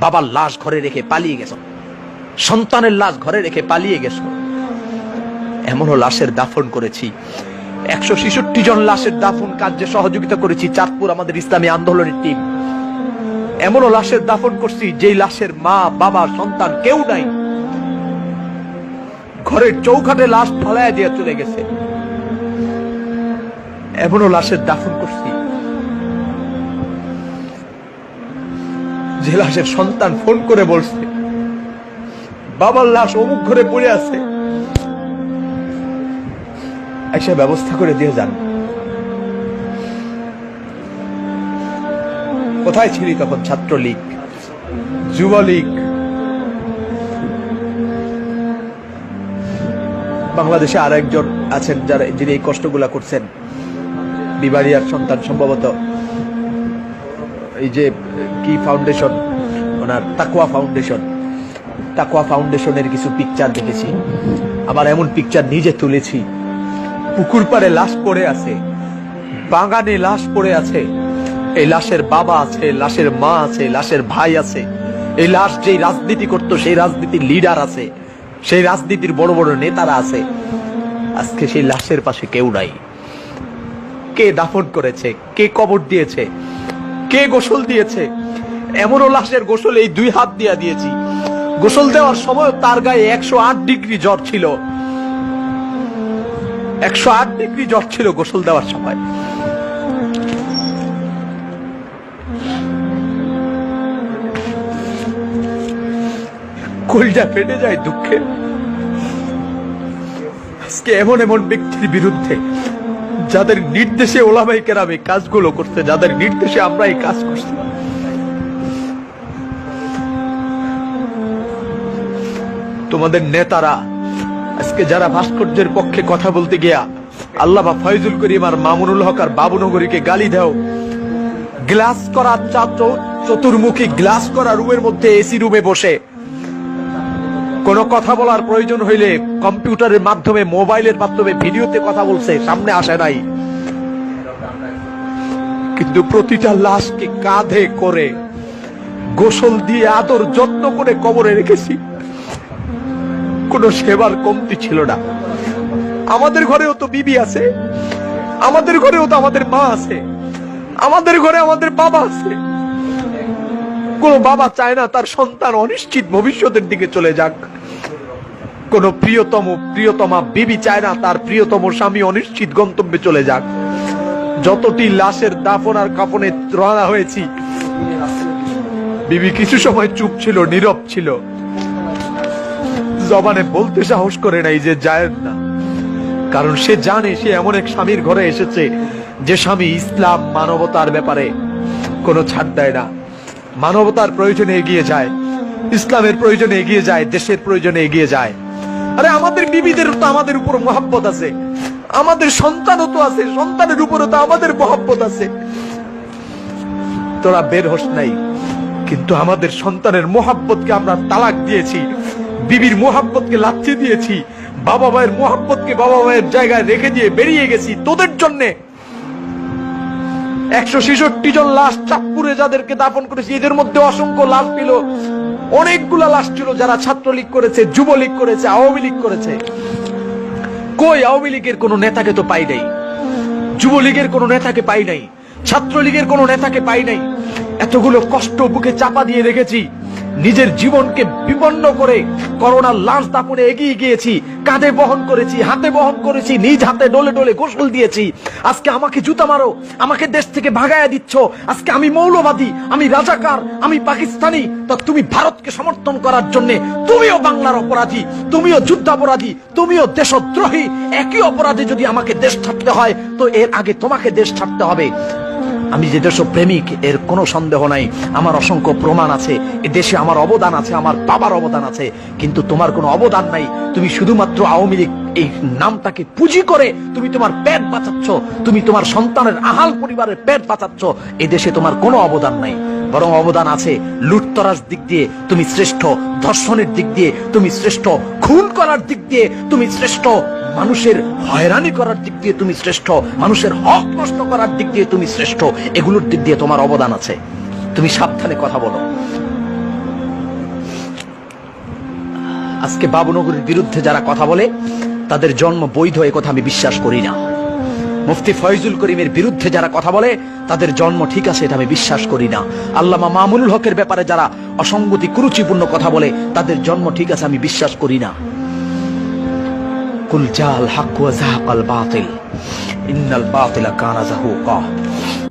বাবার লাশ ঘরে রেখে পালিয়ে গেছো, সন্তানের লাশ ঘরে রেখে পালিয়ে গেছো। এমনও লাশের দাফন করেছি, 166 জন লাশের দাফন কার্যে সহযোগিতা করেছি চাঁদপুর আমাদের ইসলামী আন্দোলনের টিম। এমনও লাশের দাফন করছি যেই লাশের মা বাবা সন্তান কেউ নাই, ঘরের চৌকাঠে লাশ ফালাইয়া দিয়ে চলে গেছে। এমনও লাশের দাফন করছি যে লাশের সন্তান ফোন করে বলছে বাবার লাশ অমুক ঘরে পড়ে আছে, এসে ব্যবস্থা করে দিয়ে যান। কোথায় ছিলি তখন? ছাত্রলীগ, যুবলীগ, বাংলাদেশে আর একজন আছেন যারা যিনি এই কষ্টগুলা করছেন, বিবাড়িয়ার সন্তান, সম্ভবত এই যে কি ফাউন্ডেশন ওনার, তাকওয়া ফাউন্ডেশন, তাকওয়া ফাউন্ডেশনের কিছু পিকচার দেখেছি। আবার এমন পিকচার নিজে তুলেছি, পুকুর পাড়ে লাশ পড়ে আছে, বাগানে লাশ পড়ে আছে, এই লাশের বাবা আছে, লাশের মা আছে, লাশের ভাই আছে। এই লাশ যেই রাজনীতি করতো সেই রাজনীতির লিডার আছে, সেই রাজনীতির বড় বড় নেতারা আছে। আজকে সেই লাশের পাশে কেউ নাই। কে দাফন করেছে? কে কবর দিয়েছে? কে গোসল দিয়েছে? এমনও লাশের গোসল এই 2 হাত দিয়া দিয়েছি। গোসল দেওয়ার সময় তার গায়ে 108 ডিগ্রি জ্বর ছিল, 108 ডিগ্রি জ্বর ছিল গোসল দেওয়ার সময়। কলিজা ফেটে যায় দুঃখে। আজকে এমন এমন ব্যক্তির বিরুদ্ধে যাদের নির্দেশে ওলামায়ে কেরাম এই কাজগুলো করতে, যাদের নির্দেশে আমরা এই কাজ করছি, তোমাদের নেতারা আজকে যারা ভাস্কর্যের পক্ষে কথা বলতে গিয়া আল্লামা ফয়জুল করিম আর মামুনুল হক আর বাবুনগরীকে গালি দাও, গ্লাস করা চতুর্মুখী গ্লাস করা রুমের মধ্যে এসি রুমে বসে কোন কথা বলার প্রয়োজন হইলে কম্পিউটারের মাধ্যমে, মোবাইলের মাধ্যমে ভিডিওতে কথা বলছে, সামনে আসে নাই। কিন্তু প্রতিটা লাশকে কাঁধে করে গোসল দিয়ে আদর যত্ন করে কবরে রেখেছি। কোন সেবার কমতি ছিল না। আমাদের ঘরেও তো বিবি আছে, আমাদের ঘরেও তো আমাদের মা আছে, আমাদের ঘরে আমাদের বাবা আছে। কোন বাবা চায় না তার সন্তান অনিশ্চিত ভবিষ্যতের দিকে চলে যাক। কোন প্রিয়তমা বিবি চায় না তার প্রিয়তম স্বামী অনিশ্চিত গন্তব্যে চলে যাক। যতটি লাশের দাফন আর কাফনে রওনা হয়েছি, বিবি কিছু সময় চুপ ছিল, নীরব ছিল, জবানে বলতে সাহস করে নাই যে যায় না। কারণ সে জানে সে এমন এক স্বামীর ঘরে এসেছে যে স্বামী ইসলাম মানবতার ব্যাপারে কোনো ছাড় দেয় না, মানবতার প্রয়োজনে এগিয়ে যায়, ইসলামের প্রয়োজনে এগিয়ে যায়, দেশের প্রয়োজনে এগিয়ে যায়। আরে আমাদের বিবিদের তো আমাদের উপর মহব্বত আছে, আমাদের সন্তানও তো আছে, সন্তানের উপরও তো আমাদের মহব্বত আছে। তোরা বের হস নাই, কিন্তু আমাদের সন্তানের মহব্বতকে আমরা তালাক দিয়েছি, বিবির মহব্বতকে লাথি দিয়েছি, বাবা মায়ের মহব্বতকে বাবা মায়ের জায়গায় রেখে দিয়ে বেরিয়ে গেছি তোদের জন্যে। 166 জন লাশ চাঁদপুরে যাদেরকে দাফন করেছি, এদের মধ্যে অসংখ্য লাশ ছিল, অনেকগুলা লাশ ছিল যারা ছাত্রলীগ করেছে, যুবলীগ করেছে, আওয়ামী লীগ করেছে। কই আওয়ামী লীগের কোন নেতাকে তো পাই নাই, যুবলীগের কোন নেতাকে পাই নাই, ছাত্রলীগের কোন নেতাকে পাই নাই। এতগুলো কষ্ট বুকে চাপা দিয়ে রেখেছি, নিজের জীবনকে বিপন্ন করে করোনার লাশ দাফনে এগিয়ে গিয়েছি, কাঁধে বহন করেছি, হাতে বহন করেছি, নিজ হাতে ডলে ডলে গোসল দিয়েছি। আজকে আমাকে জুতা মারো, আমাকে দেশ থেকে ভাগায়া দিচ্ছ, আজকে আমি মৌলবাদী, আমি রাজাকার, আমি পাকিস্তানি, তো তুমি ভারতকে সমর্থন করার জন্য তুমিও বাংলার অপরাধী, তুমিও যুদ্ধাপরাধী, তুমিও দেশদ্রোহী। একই অপরাধে যদি আমাকে দেশ ছাড়তে হয় তো এর আগে তোমাকে দেশ ছাড়তে হবে। আমি যে দেশপ্রেমিক এর কোনো সন্দেহ নাই, আমার অসংখ্য প্রমাণ আছে, এ দেশে আমার অবদান আছে, আমার বাবার অবদান আছে, কিন্তু তোমার কোনো অবদান নাই। তুমি শুধুমাত্র আওয়ামী লীগ এই নামটাকে পুঁজি করে তুমি তোমার পেট বাঁচাচ্ছ, তুমি তোমার সন্তানের আহাল পরিবারের পেট বাঁচাচ্ছ। এ দেশে তোমার কোনো অবদান নাই, বরং অবদান আছে লুটতরাজ দিক দিয়ে তুমি শ্রেষ্ঠ, ধর্ষণের দিক দিয়ে তুমি শ্রেষ্ঠ, খুন করার দিক দিয়ে তুমি শ্রেষ্ঠ, মানুষের হয়রানি করার দিক দিয়ে তুমি শ্রেষ্ঠ, মানুষের হক নষ্ট করার দিক দিয়ে তুমি শ্রেষ্ঠ। এগুলোর দিক দিয়ে তোমার অবদান আছে। তুমি সাবধানে কথা বলো। আজকে বাবুনগরীর বিরুদ্ধে যারা কথা বলে তাদের জন্ম বৈধ, এই কথা আমি বিশ্বাস করি না। মুফতি ফয়জুল করিমের বিরুদ্ধে যারা কথা বলে তাদের জন্ম ঠিক আছে, এটা আমি বিশ্বাস করি না। আল্লামা মামুনুল হকের ব্যাপারে যারা অসঙ্গতি কুরুচিপূর্ণ কথা বলে তাদের জন্ম ঠিক আছে, আমি বিশ্বাস করি না। কুল জাল হক ওয়া যাহাকাল বাতিল ইন্নাল বাতিলা কানা যাহুকা।